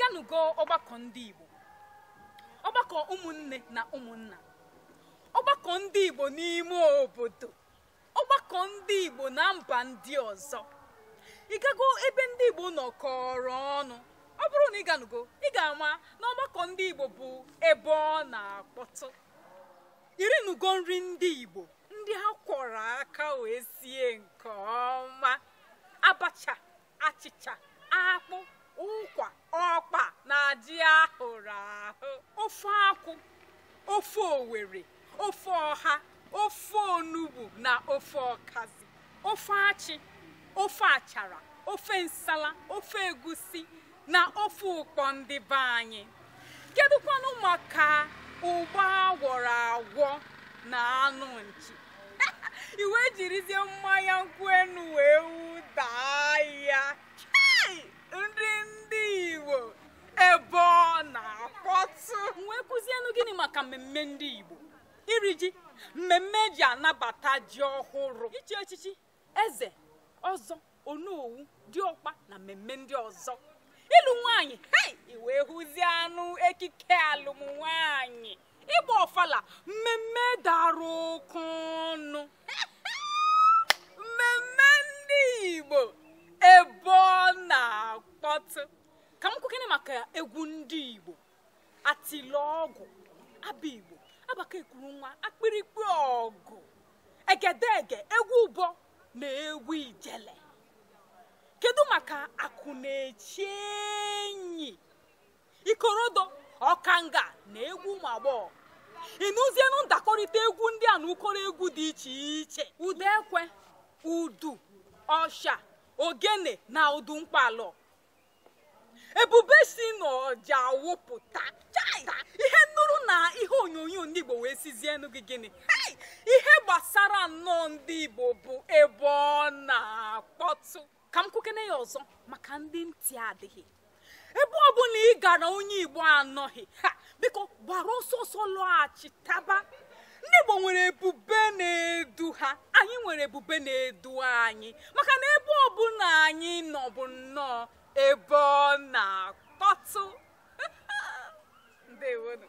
ganugo ọgbakọ ndị Igbo, ọgbakọ ụmụnne na ụmụnna, ọgbakọ ndị Igbo n'ime obodo, ọgbakọ ndị Igbo na mba ndị ọzọ. Ịgago ebe ndị Igbo nọkọrọ ọnụ, ọ bụrụ na ị ganugo, ị ga-ama na ọgbakọ ndị Igbo bụ ebe ọ na-akpọtụ. Irinugo nri ndị Igbo ndị ha kwọrọ aka wee sie nke ọma: abacha, achịcha, akpụ, ụkwa, ọkpa na ji ahụrụ ahụ, ofe akwụ, ofe owere, ofe ọha, ofe onugbu na ofe ọkazi, ofe achị, ofe achara, ofe nsala, ofe egusi na ofe ụkpọ ndị be anyị. Kedụkwanụ maka ụgba agwọrọ agwọ na anụ nchi? Iwe jirizie mmanya nkwụ enu wee ụdaa ya. Nri ndị Igbo ebe ọ na-akpọtụ. Wee kụzienụ gịnị maka mmemme ndị Igbo? Iri ji, mmemme ji anabata ji ọhụrụ, ichi echichi, eze, ọzọ, onowu, diọkpa na mmemme ndị ọzọ. Ịlụ nwaanyị, iwe hụzie anụ ekike alụmụ nwaanyị, ịgba ọfala, mmemme dara oke ọnụ. Mmemme ndị Igbo ebe ọ na-akpọtụ. Ka m kwukene maka egwu ndị Igbo: atịlị ọgụ, abụ Igbo, abaka ekuru nwa, akpịrịkpị ọgụ, egedege, egwu ụbọ na egwu ijele. Kedu maka akụ na-echi enyi, ikorodo, ọkanga na egwu ụmụ agbọghọ? Ịnụzienụ ndakọrịta egwu ndị a na ụkọrọ egwu dị iche iche: ụda ekwe, udu, ọsha, ogene na ụdụ mkpalọ. Ebube si n'ọja wụpụta ihe nụrụ na ihe onyonyo ndị Igbo wee sizienụ gị gịnị? Ihe gbasara nnọọ ndị Igbo bụ ebe ọ na-akpọtụ. Ka m kwukene ya ọzọ maka ndị ntị adịghị: ebe ọbụla ị gara onye Igbo anọghị, biko gbara ọsọ ọsọ lọghachitaba. Ndị Igbo nwere ebube na-edu ha, anyị nwere ebube na-edu anyị, maka na ebe ọbụla anyị nọ bụ nnọọ ebe ọ na-akpọtụ. Ndewonu.